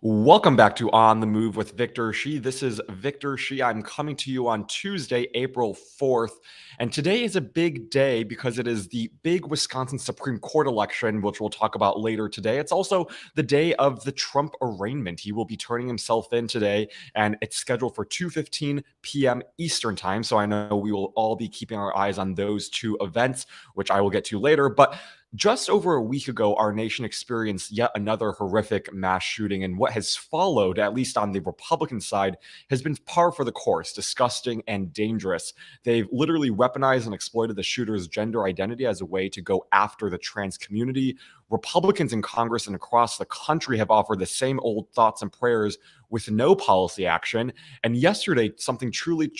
Welcome back to On the Move with Victor Shi. This is Victor Shi. I'm coming to you on Tuesday, April 4th. And today is a big day because it is the big Wisconsin Supreme Court election, which we'll talk about later today. It's also the day of the Trump arraignment. He will be turning himself in today, and it's scheduled for 2:15 p.m. Eastern time. So I know we will all be keeping our eyes on those two events, which I will get to later. But just over a week ago, our nation experienced yet another horrific mass shooting, and what has followed, at least on the Republican side, has been par for the course, disgusting and dangerous. They've literally weaponized and exploited the shooter's gender identity as a way to go after the trans community. Republicans in Congress and across the country have offered the same old thoughts and prayers with no policy action. And yesterday, something truly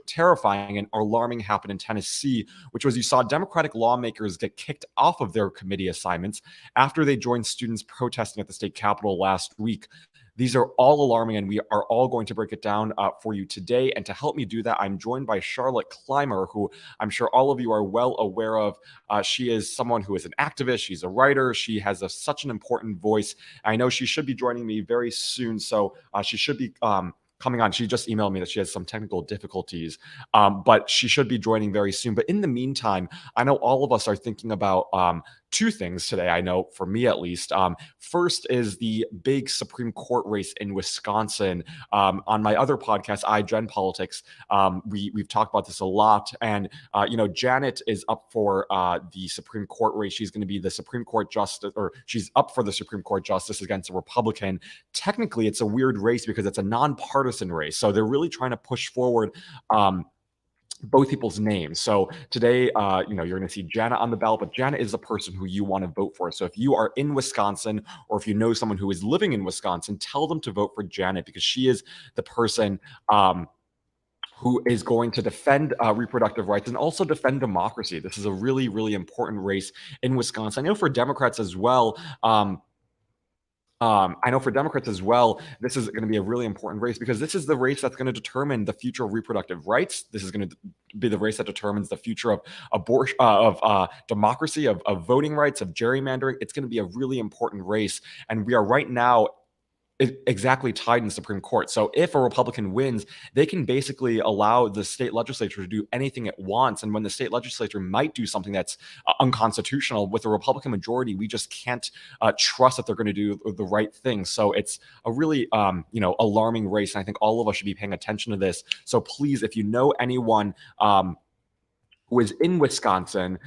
terrifying and alarming happened in Tennessee, which was you saw Democratic lawmakers get kicked off of their committee assignments after they joined students protesting at the state capitol last week. These are all alarming, and we are all going to break it down for you today. And to help me do that, I'm joined by Charlotte Clymer, who I'm sure all of you are well aware of. She is someone who is an activist. She's a writer. She has such an important voice. I know she should be joining me very soon, so she should be coming on. She just emailed me that she has some technical difficulties, but she should be joining very soon. But in the meantime, I know all of us are thinking about two things today. I know for me at least. First is the big Supreme Court race in Wisconsin. On my other podcast, Gen Politics, we've talked about this a lot. And Janet is up for the Supreme Court race. She's going to be the Supreme Court justice, or she's up for the Supreme Court justice against a Republican. Technically, it's a weird race because it's a nonpartisan race. So they're really trying to push forward both people's names. So today, you're going to see Jana on the ballot, but Jana is the person who you want to vote for. So if you are in Wisconsin, or if you know someone who is living in Wisconsin, tell them to vote for Janet, because she is the person who is going to defend reproductive rights and also defend democracy. This is a really, really important race in Wisconsin. I know for Democrats as well, this is going to be a really important race because this is the race that's going to determine the future of reproductive rights. This is going to be the race that determines the future of abortion, of democracy, of voting rights, of gerrymandering. It's going to be a really important race, and we are right now exactly tied in the Supreme Court. So if a Republican wins, they can basically allow the state legislature to do anything it wants. And when the state legislature might do something that's unconstitutional, with a Republican majority, we just can't trust that they're going to do the right thing. So it's a really, alarming race. And I think all of us should be paying attention to this. So please, if you know anyone who is in Wisconsin,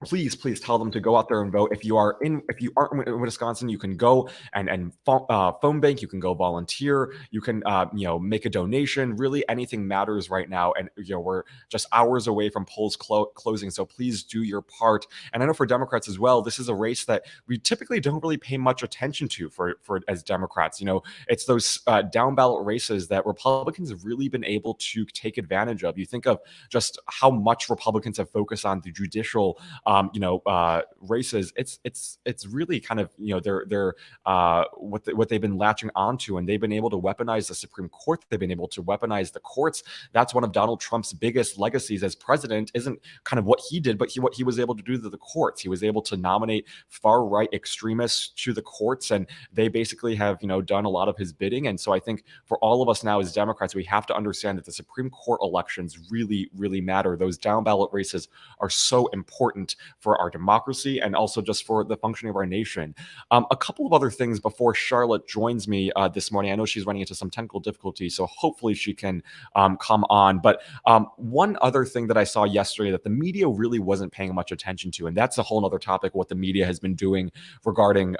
please tell them to go out there and vote. If you aren't in Wisconsin, you can go and phone bank. You can go volunteer. You can make a donation. Really, anything matters right now. And we're just hours away from polls closing. So please do your part. And I know for Democrats as well, this is a race that we typically don't really pay much attention to for as Democrats. It's those down ballot races that Republicans have really been able to take advantage of. You think of just how much Republicans have focused on the judicial races. It's really kind of they're what they've been latching onto, and they've been able to weaponize the Supreme Court. They've been able to weaponize the courts. That's one of Donald Trump's biggest legacies as president. Isn't kind of what he did, but what he was able to do to the courts. He was able to nominate far right extremists to the courts, and they basically have done a lot of his bidding. And so I think for all of us now as Democrats, we have to understand that the Supreme Court elections really, really matter. Those down ballot races are so important for our democracy and also just for the functioning of our nation. A couple of other things before Charlotte joins me this morning. I know she's running into some technical difficulties, so hopefully she can come on. But one other thing that I saw yesterday that the media really wasn't paying much attention to, and that's a whole other topic, what the media has been doing regarding,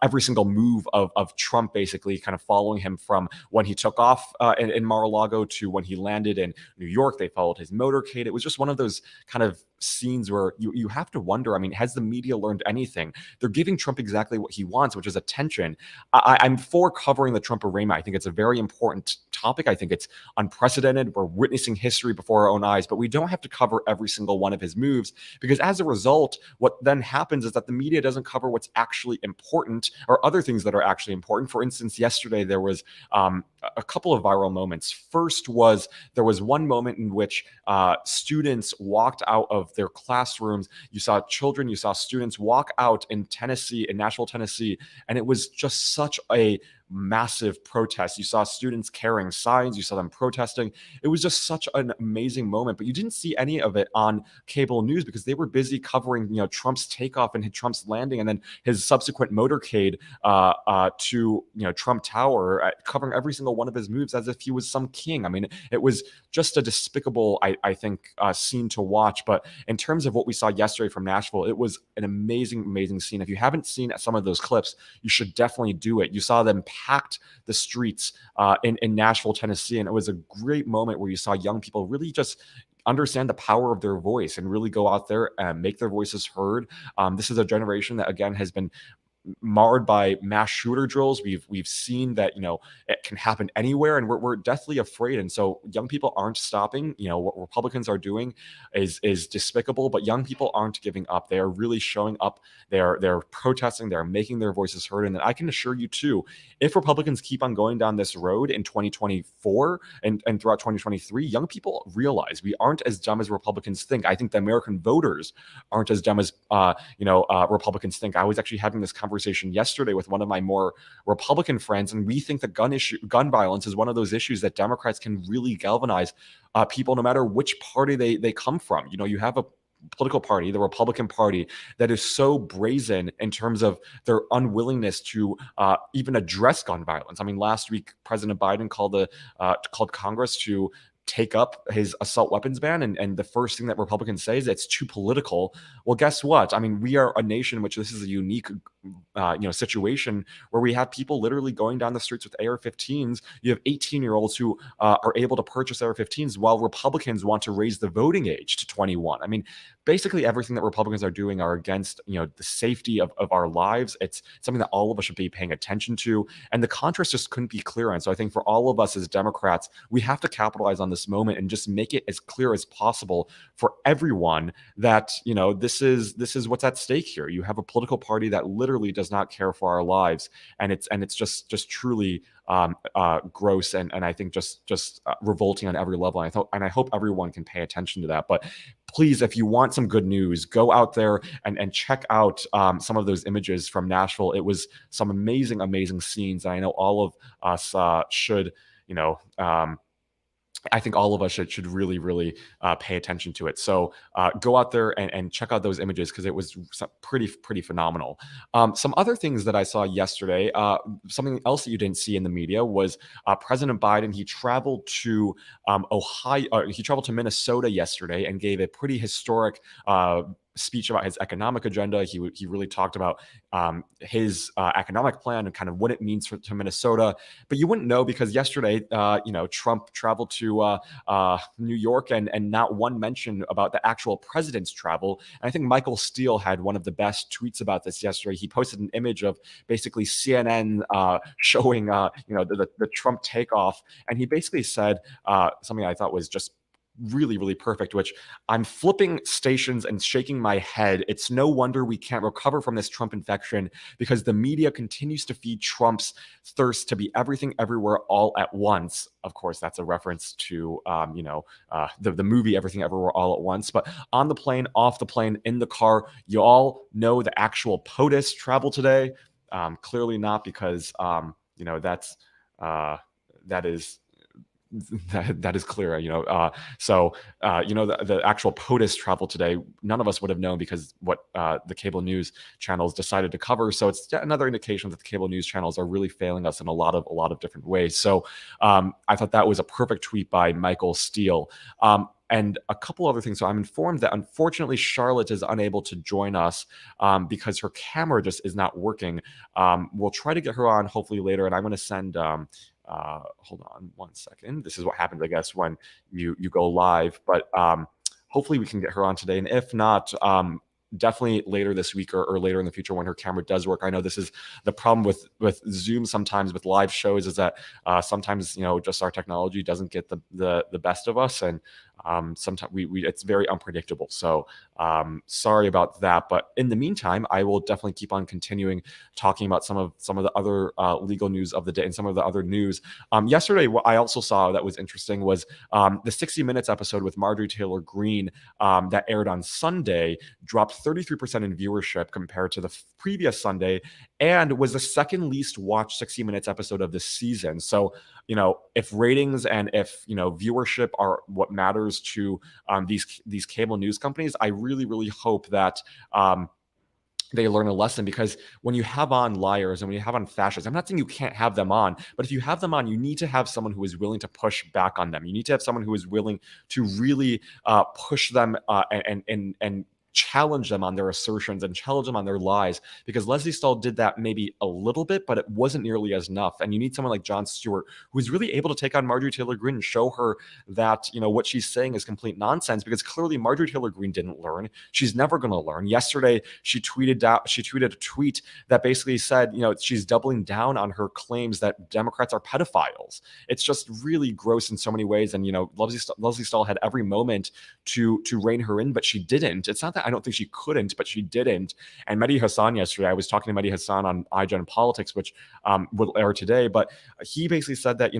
every single move of Trump, basically kind of following him from when he took off in Mar-a-Lago to when he landed in New York. They followed his motorcade. It was just one of those kind of scenes where you have to wonder, has the media learned anything? They're giving Trump exactly what he wants, which is attention. I'm for covering the Trump arraignment. I think it's a very important topic. I think it's unprecedented. We're witnessing history before our own eyes, but we don't have to cover every single one of his moves, because as a result, what then happens is that the media doesn't cover what's actually important important, or other things that are actually important. For instance, yesterday there was a couple of viral moments. First was there was one moment in which students walked out of their classrooms. You saw children, you saw students walk out in Tennessee, in Nashville, Tennessee, and it was just such a massive protest. You saw students carrying signs, you saw them protesting. It was just such an amazing moment, but you didn't see any of it on cable news because they were busy covering, Trump's takeoff and Trump's landing, and then his subsequent motorcade to, Trump Tower, covering every single one of his moves as if he was some king. I mean, it was just a despicable, I think, scene to watch. But in terms of what we saw yesterday from Nashville, it was an amazing, amazing scene. If you haven't seen some of those clips, you should definitely do it. You saw them packed the streets in Nashville, Tennessee, and it was a great moment where you saw young people really just understand the power of their voice and really go out there and make their voices heard. This is a generation that, again, has been marred by mass shooter drills. We've seen that it can happen anywhere, and we're deathly afraid. And so young people aren't stopping. What Republicans are doing is despicable, but young people aren't giving up. They are really showing up. They're protesting. They're making their voices heard. And I can assure you too, if Republicans keep on going down this road in 2024 and throughout 2023, young people realize we aren't as dumb as Republicans think. I think the American voters aren't as dumb as Republicans think. I was actually having this conversation yesterday with one of my more Republican friends, and we think that gun violence is one of those issues that Democrats can really galvanize people, no matter which party they come from. You have a political party, the Republican Party, that is so brazen in terms of their unwillingness to even address gun violence. I mean, last week President Biden called Congress to take up his assault weapons ban, and the first thing that Republicans say is it's too political. Well, guess what? I mean, we are a nation in which this is a unique situation where we have people literally going down the streets with AR-15s. You have 18-year-olds who are able to purchase AR-15s, while Republicans want to raise the voting age to 21. I mean, basically everything that Republicans are doing are against the safety of our lives. It's something that all of us should be paying attention to, and the contrast just couldn't be clearer. And so I think for all of us as Democrats, we have to capitalize on this moment and just make it as clear as possible for everyone that this is what's at stake here. You have a political party that literally does not care for our lives, and it's just truly gross, and I think just revolting on every level. And I hope everyone can pay attention to that. But please, if you want some good news, go out there and check out some of those images from Nashville. It was some amazing, amazing scenes. And I know all of us should, I think all of us should really, really pay attention to it. So go out there and check out those images, because it was pretty phenomenal. Some other things that I saw yesterday, something else that you didn't see in the media was President Biden. He traveled to Ohio. He traveled to Minnesota yesterday and gave a pretty historic speech about his economic agenda. He really talked about his economic plan and kind of what it means to Minnesota. But you wouldn't know, because yesterday, Trump traveled to New York, and not one mention about the actual president's travel. And I think Michael Steele had one of the best tweets about this yesterday. He posted an image of basically CNN showing the Trump takeoff, and he basically said something I thought was just really, really perfect, which: I'm flipping stations and shaking my head. It's no wonder we can't recover from this Trump infection, because the media continues to feed Trump's thirst to be everything, everywhere, all at once. Of course, that's a reference to, the movie Everything Everywhere All at Once. But on the plane, off the plane, in the car, you all know the actual POTUS travel today. Clearly not, because, that is clear, the actual POTUS travel today, none of us would have known, because what the cable news channels decided to cover. So it's yet another indication that the cable news channels are really failing us in a lot of different ways. So I thought that was a perfect tweet by Michael Steele. And a couple other things. So I'm informed that unfortunately Charlotte is unable to join us because her camera just is not working. We'll try to get her on hopefully later, and I'm going to send hold on one second. This is what happens, I guess, when you go live. But hopefully we can get her on today. And if not, definitely later this week or later in the future when her camera does work. I know this is the problem with Zoom sometimes with live shows, is that sometimes just our technology doesn't get the best of us, and sometimes it's very unpredictable. So sorry about that. But in the meantime, I will definitely keep on continuing talking about some of the other legal news of the day and some of the other news. Yesterday, what I also saw that was interesting was the 60 Minutes episode with Marjorie Taylor Greene that aired on Sunday dropped 33% in viewership compared to the previous Sunday, and was the second least watched 60 Minutes episode of this season. So, if ratings and if viewership are what matters to these cable news companies, I really, really hope that they learn a lesson, because when you have on liars and when you have on fascists, I'm not saying you can't have them on, but if you have them on, you need to have someone who is willing to push back on them. You need to have someone who is willing to really push them and challenge them on their assertions and challenge them on their lies, because Leslie Stahl did that maybe a little bit, but it wasn't nearly as enough. And you need someone like Jon Stewart who's really able to take on Marjorie Taylor Greene and show her that what she's saying is complete nonsense, because clearly Marjorie Taylor Greene didn't learn. She's never going to learn. Yesterday she tweeted a tweet that basically said she's doubling down on her claims that Democrats are pedophiles. It's just really gross in so many ways. And Leslie Stahl had every moment to rein her in, but she didn't. It's not that I don't think she couldn't, but she didn't. And Mehdi Hasan yesterday, I was talking to Mehdi Hasan on iGen Politics, which will air today, but he basically said that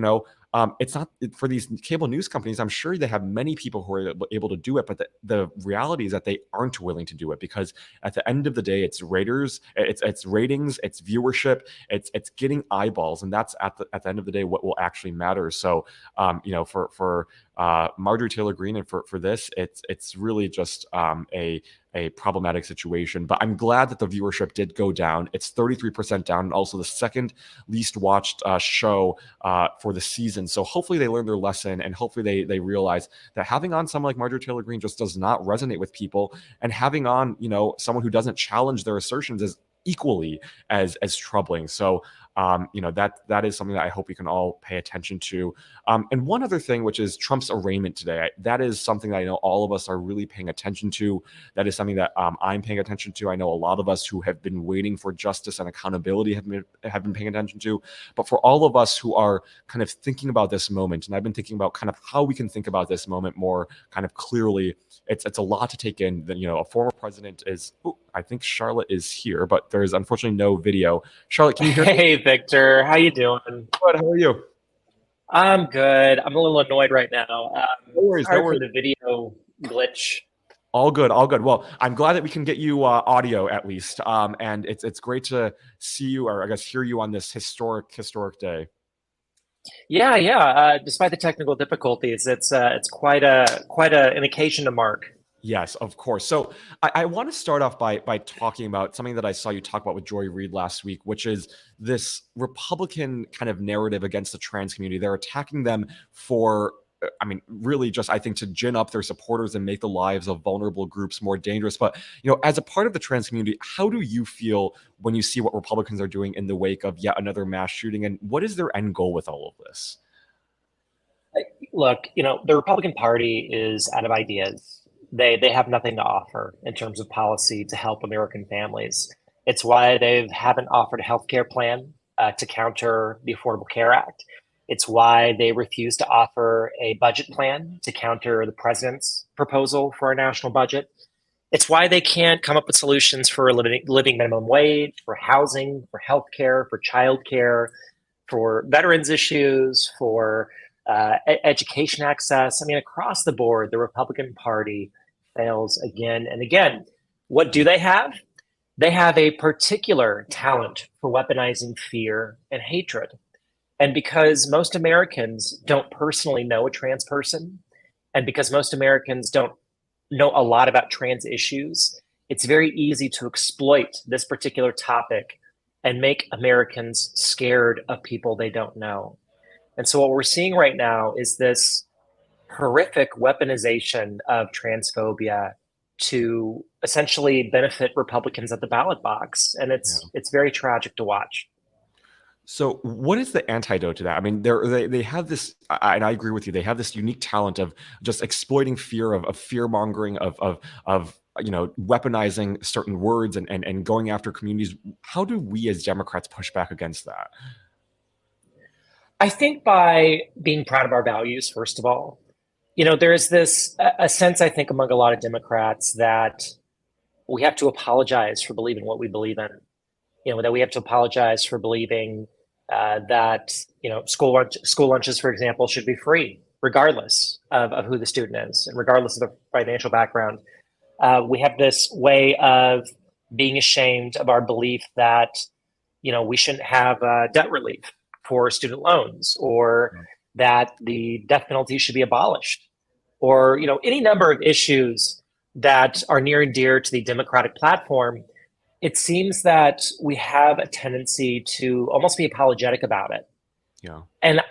it's not for these cable news companies. I'm sure they have many people who are able to do it, but the reality is that they aren't willing to do it, because at the end of the day, it's ratings, it's viewership, it's getting eyeballs, and that's at the end of the day what will actually matter. So for Marjorie Taylor Greene and for this, it's really just a problematic situation. But I'm glad that the viewership did go down. It's 33% down, and also the second least watched show for the season. So hopefully they learn their lesson, and hopefully they realize that having on someone like Marjorie Taylor Greene just does not resonate with people, and having on someone who doesn't challenge their assertions is equally as troubling. So that is something that I hope we can all pay attention to. And one other thing, which is Trump's arraignment today, that is something that I know all of us are really paying attention to. That is something that I'm paying attention to. I know a lot of us who have been waiting for justice and accountability have been paying attention to. But for all of us who are kind of thinking about this moment, and I've been thinking about kind of how we can think about this moment more kind of clearly, it's a lot to take in. That a former president is. I think Charlotte is here, but there is unfortunately no video. Charlotte, can you hear me? Hey, Victor. How you doing? Good. How are you? I'm good. I'm a little annoyed right now. No worries. Sorry for the video glitch. All good. Well, I'm glad that we can get you audio at least, and it's great to see you, or I guess hear you on this historic day. Yeah. Despite the technical difficulties, it's quite an occasion to mark. Yes, of course. So I want to start off by talking about something that I saw you talk about with Joy Reid last week, which is this Republican kind of narrative against the trans community. They're attacking them for, really just, I think, to gin up their supporters and make the lives of vulnerable groups more dangerous. But, as a part of the trans community, how do you feel when you see what Republicans are doing in the wake of yet another mass shooting? And what is their end goal with all of this? Look, the Republican Party is out of ideas. They have nothing to offer in terms of policy to help American families. It's why they haven't offered a health care plan to counter the Affordable Care Act. It's why they refuse to offer a budget plan to counter the president's proposal for a national budget. It's why they can't come up with solutions for a living minimum wage, for housing, for health care, for childcare, for veterans issues, for education access. Across the board, the Republican Party fails again and again. What do they have? They have a particular talent for weaponizing fear and hatred. And because most Americans don't personally know a trans person, and because most Americans don't know a lot about trans issues, it's very easy to exploit this particular topic and make Americans scared of people they don't know. And so what we're seeing right now is this horrific weaponization of transphobia to essentially benefit Republicans at the ballot box. And it's very tragic to watch. So what is the antidote to that? They have this, and I agree with you, they have this unique talent of just exploiting fear, of fear mongering, of weaponizing certain words and going after communities. How do we as Democrats push back against that? I think by being proud of our values, first of all. There is this a sense, I think, among a lot of Democrats that we have to apologize for believing what we believe in. That we have to apologize for believing that school lunches, for example, should be free, regardless of who the student is and regardless of the financial background. We have this way of being ashamed of our belief that we shouldn't have debt relief for student loans, or that the death penalty should be abolished, or any number of issues that are near and dear to the Democratic platform. It seems that we have a tendency to almost be apologetic about it. Yeah. And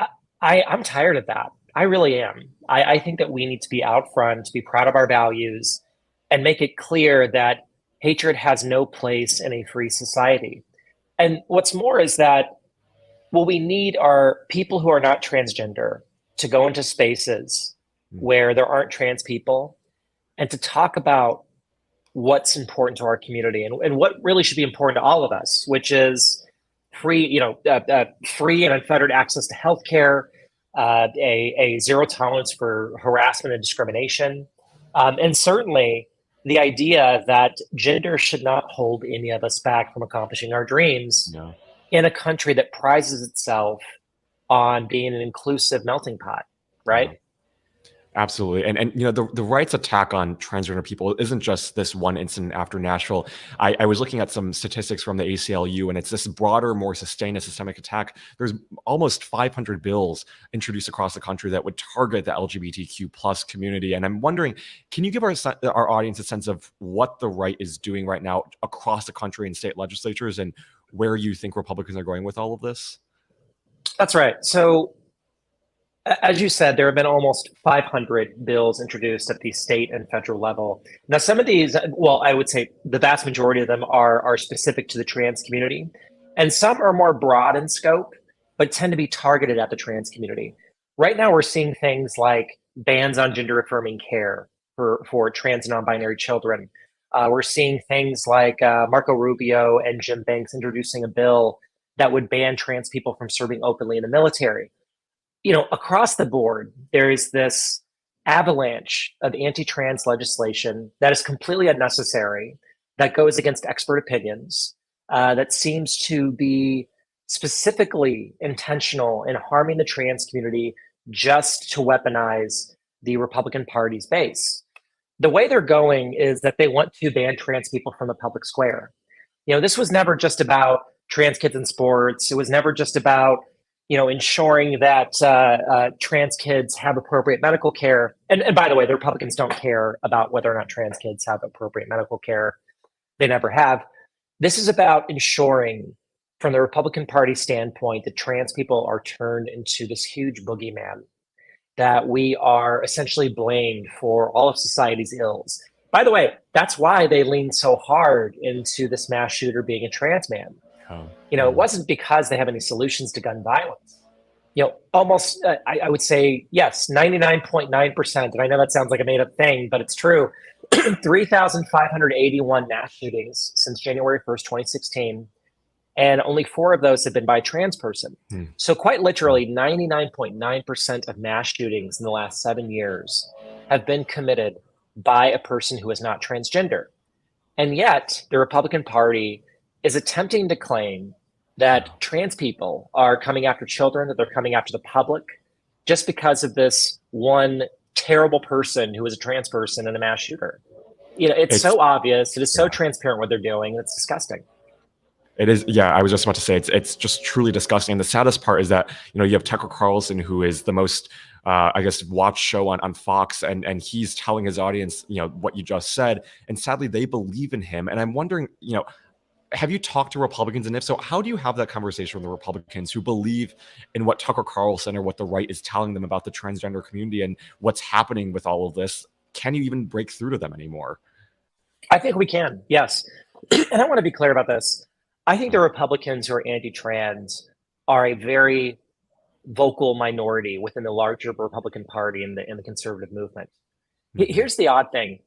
I'm tired of that. I really am. I think that we need to be out front, to be proud of our values, and make it clear that hatred has no place in a free society. And what's more is that what we need are people who are not transgender to go into spaces where there aren't trans people and to talk about what's important to our community and what really should be important to all of us, which is free and unfettered access to healthcare, a zero tolerance for harassment and discrimination, and certainly the idea that gender should not hold any of us back from accomplishing our dreams Yeah. in a country that prizes itself on being an inclusive melting pot, right? Yeah. Absolutely. And the right's attack on transgender people isn't just this one incident after Nashville. I was looking at some statistics from the ACLU, and it's this broader, more sustained and systemic attack. There's almost 500 bills introduced across the country that would target the LGBTQ plus community. And I'm wondering, can you give our audience a sense of what the right is doing right now across the country in state legislatures, and where you think Republicans are going with all of this? That's right. So as you said, there have been almost 500 bills introduced at the state and federal level. Now, some of these, well, I would say the vast majority of them are specific to the trans community, and some are more broad in scope, but tend to be targeted at the trans community. Right now, we're seeing things like bans on gender affirming care for trans and non-binary children. We're seeing things like Marco Rubio and Jim Banks introducing a bill that would ban trans people from serving openly in the military. Across the board, there is this avalanche of anti-trans legislation that is completely unnecessary, that goes against expert opinions, that seems to be specifically intentional in harming the trans community just to weaponize the Republican Party's base. The way they're going is that they want to ban trans people from the public square. This was never just about trans kids in sports. It was never just about ensuring that trans kids have appropriate medical care. And by the way, the Republicans don't care about whether or not trans kids have appropriate medical care. They never have. This is about ensuring, from the Republican Party standpoint, that trans people are turned into this huge boogeyman, that we are essentially blamed for all of society's ills. By the way, that's why they lean so hard into this mass shooter being a trans man. Oh. It wasn't because they have any solutions to gun violence. Almost, I would say, yes, 99.9%, and I know that sounds like a made up thing, but it's true. 3,581 mass shootings since January 1st, 2016, and only 4 of those have been by a trans person. So quite literally, 99.9% of mass shootings in the last 7 years have been committed by a person who is not transgender. And yet, the Republican Party is attempting to claim that trans people are coming after children, that they're coming after the public, just because of this one terrible person who is a trans person and a mass shooter. It's so obvious. It is so transparent what they're doing. It's disgusting. It is. Yeah, I was just about to say it's just truly disgusting. And the saddest part is that you have Tucker Carlson, who is the most I guess watched show on Fox, and he's telling his audience what you just said, and sadly they believe in him. And I'm wondering, have you talked to Republicans? And if so, how do you have that conversation with the Republicans who believe in what Tucker Carlson or what the right is telling them about the transgender community and what's happening with all of this? Can you even break through to them anymore? I think we can, yes. And I want to be clear about this. I think the Republicans who are anti-trans are a very vocal minority within the larger Republican Party and the conservative movement. Here's the odd thing.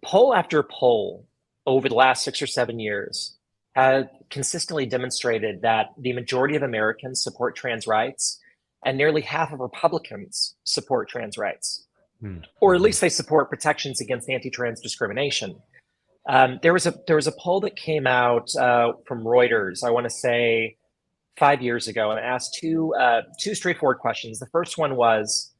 Poll after poll over the last 6 or 7 years have consistently demonstrated that the majority of Americans support trans rights, and nearly half of Republicans support trans rights. or at least they support protections against anti-trans discrimination. There was a poll that came out from Reuters, I want to say 5 years ago, and it asked two straightforward questions. The first one was,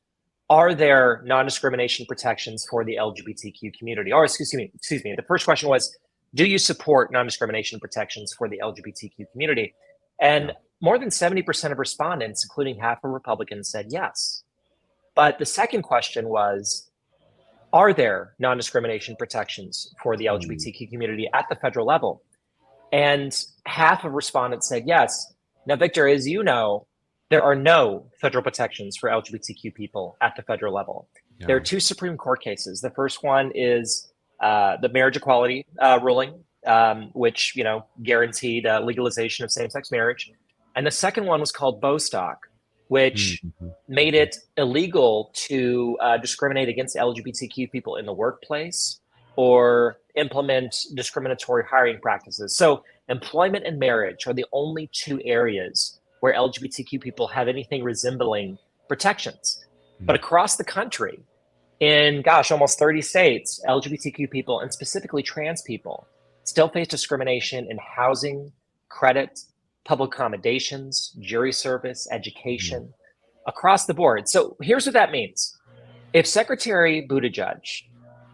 are there non-discrimination protections for the LGBTQ community? Or excuse me. The first question was, do you support non-discrimination protections for the LGBTQ community? And more than 70% of respondents, including half of Republicans, said yes. But the second question was, are there non-discrimination protections for the LGBTQ community at the federal level? And half of respondents said yes. Now, Victor, as you know, there are no federal protections for LGBTQ people at the federal level. Yeah. There are two Supreme Court cases. The first one is the marriage equality ruling, which guaranteed legalization of same-sex marriage. And the second one was called Bostock, which made it illegal to discriminate against LGBTQ people in the workplace or implement discriminatory hiring practices. So employment and marriage are the only two areas where LGBTQ people have anything resembling protections. But across the country, in, almost 30 states, LGBTQ people, and specifically trans people, still face discrimination in housing, credit, public accommodations, jury service, education, across the board. So here's what that means. If Secretary Buttigieg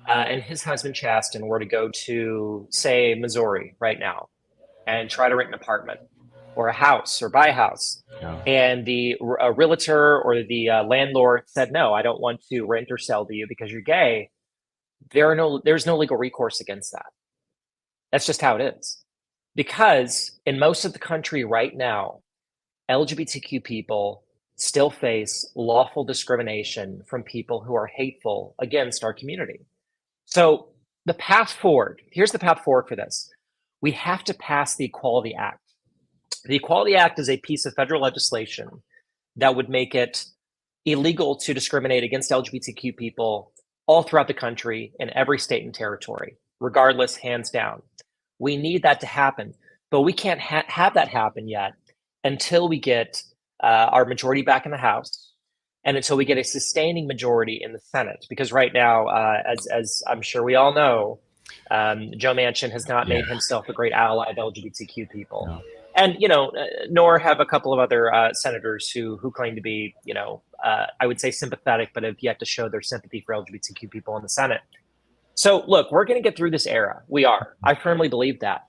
and his husband Chasten were to go to, say, Missouri right now and try to rent an apartment or a house or buy a house, and the realtor or the landlord said, no, I don't want to rent or sell to you because you're gay, there's no legal recourse against that. That's just how it is. Because in most of the country right now, LGBTQ people still face lawful discrimination from people who are hateful against our community. So the path forward, here's the path forward for this. We have to pass the Equality Act. The Equality Act is a piece of federal legislation that would make it illegal to discriminate against LGBTQ people all throughout the country in every state and territory, regardless, hands down. We need that to happen, but we can't have that happen yet until we get our majority back in the House and until we get a sustaining majority in the Senate. Because right now, as I'm sure we all know, Joe Manchin has not made himself a great ally of LGBTQ people. No. And, nor have a couple of other senators who claim to be, I would say sympathetic, but have yet to show their sympathy for LGBTQ people in the Senate. So, look, we're going to get through this era. We are. I firmly believe that.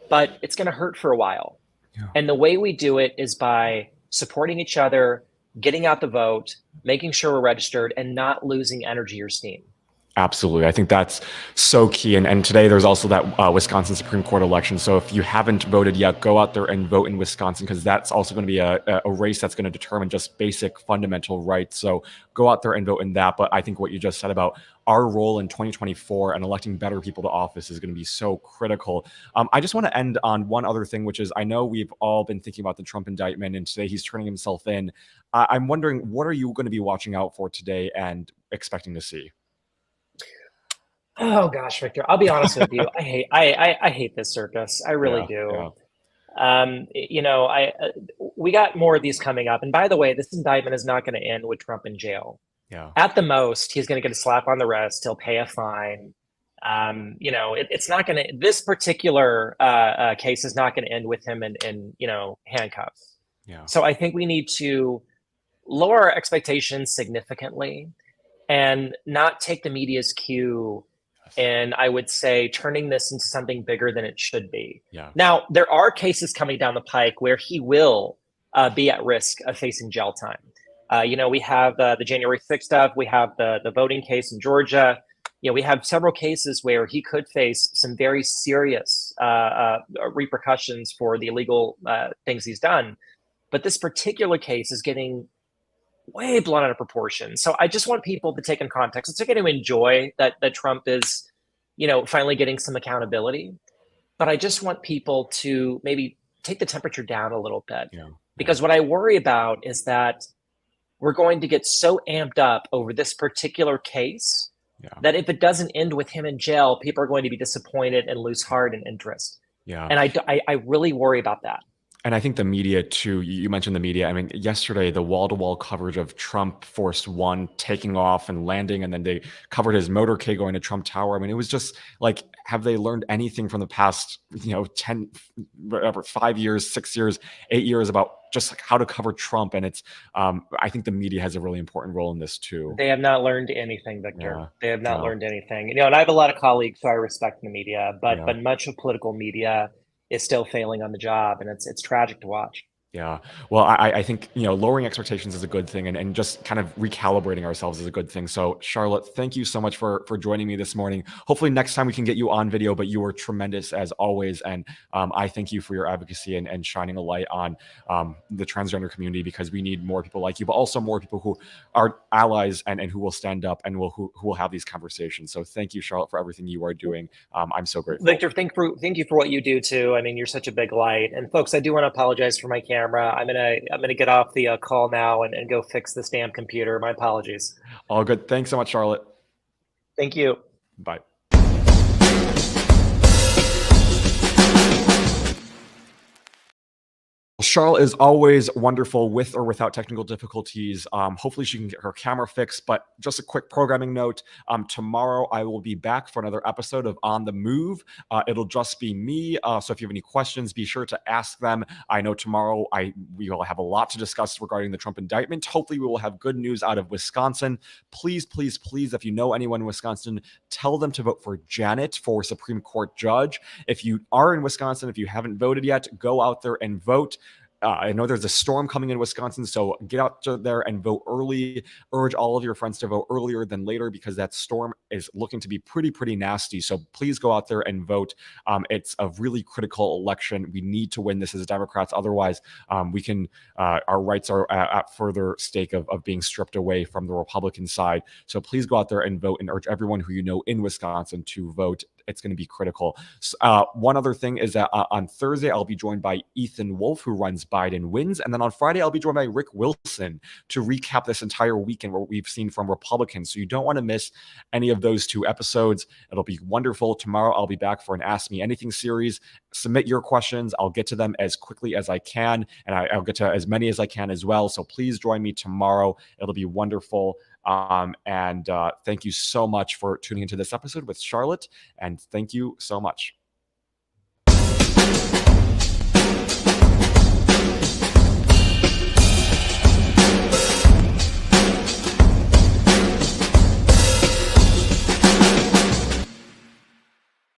But it's going to hurt for a while. Yeah. And the way we do it is by supporting each other, getting out the vote, making sure we're registered, and not losing energy or steam. Absolutely. I think that's so key. And today there's also that Wisconsin Supreme Court election. So if you haven't voted yet, go out there and vote in Wisconsin, because that's also going to be a race that's going to determine just basic fundamental rights. So go out there and vote in that. But I think what you just said about our role in 2024 and electing better people to office is going to be so critical. I just want to end on one other thing, which is I know we've all been thinking about the Trump indictment, and today he's turning himself in. I'm wondering, what are you going to be watching out for today and expecting to see? Oh gosh, Victor, I'll be honest with you. I hate this circus. I really do. Yeah. We got more of these coming up. And by the way, this indictment is not going to end with Trump in jail. Yeah. At the most, he's going to get a slap on the wrist. He'll pay a fine. It's not going to. This particular case is not going to end with him in handcuffs. Yeah. So I think we need to lower our expectations significantly and not take the media's cue. And I would say turning this into something bigger than it should be. Yeah. Now, there are cases coming down the pike where he will be at risk of facing jail time. We have the January 6th stuff. We have the voting case in Georgia. We have several cases where he could face some very serious repercussions for the illegal things he's done. But this particular case is getting way blown out of proportion. So I just want people to take in context. It's okay to enjoy that Trump is, finally getting some accountability. But I just want people to maybe take the temperature down a little bit. Yeah. Because what I worry about is that we're going to get so amped up over this particular case that if it doesn't end with him in jail, people are going to be disappointed and lose heart and interest. Yeah. And I really worry about that. And I think the media too, you mentioned the media. I mean, yesterday, the wall to wall coverage of Trump Force One taking off and landing, and then they covered his motorcade going to Trump Tower. I mean, it was just like, have they learned anything from the past, 10, whatever, 5 years, 6 years, 8 years about just like how to cover Trump? And I think the media has a really important role in this too. They have not learned anything, Yeah. Victor. They have not Yeah. learned anything. And I have a lot of colleagues who I respect in the media, but Yeah. much of political media is still failing on the job, and it's tragic to watch. Yeah. Well, I think, lowering expectations is a good thing, and just kind of recalibrating ourselves is a good thing. So, Charlotte, thank you so much for joining me this morning. Hopefully next time we can get you on video, but you were tremendous as always. And I thank you for your advocacy and shining a light on the transgender community, because we need more people like you, but also more people who are allies and who will stand up and who will have these conversations. So thank you, Charlotte, for everything you are doing. I'm so grateful. Victor, thank you for what you do too. I mean, you're such a big light. And folks, I do want to apologize for my camera. I'm gonna get off the call now and go fix this damn computer. My apologies. All good. Thanks so much, Charlotte. Thank you. Bye. Charlotte is always wonderful with or without technical difficulties. Hopefully she can get her camera fixed, but just a quick programming note. Tomorrow I will be back for another episode of On the Move. It'll just be me. So if you have any questions, be sure to ask them. I know tomorrow we will have a lot to discuss regarding the Trump indictment. Hopefully we will have good news out of Wisconsin. Please, please, please, if you know anyone in Wisconsin, tell them to vote for Janet for Supreme Court judge. If you are in Wisconsin, if you haven't voted yet, go out there and vote. I know there's a storm coming in Wisconsin, so get out there and vote early. Urge all of your friends to vote earlier than later, because that storm is looking to be pretty nasty. So please go out there and vote. It's a really critical election. We need to win this as Democrats. Otherwise, our rights are at further stake of being stripped away from the Republican side. So please go out there and vote, and urge everyone who you know in Wisconsin to vote. It's going to be critical. One other thing is that on Thursday, I'll be joined by Ethan Wolf, who runs Biden Wins. And then on Friday, I'll be joined by Rick Wilson to recap this entire weekend, what we've seen from Republicans. So you don't want to miss any of those two episodes. It'll be wonderful. Tomorrow, I'll be back for an Ask Me Anything series. Submit your questions. I'll get to them as quickly as I can, and I'll get to as many as I can as well. So please join me tomorrow. It'll be wonderful. Thank you so much for tuning into this episode with Charlotte, and thank you so much.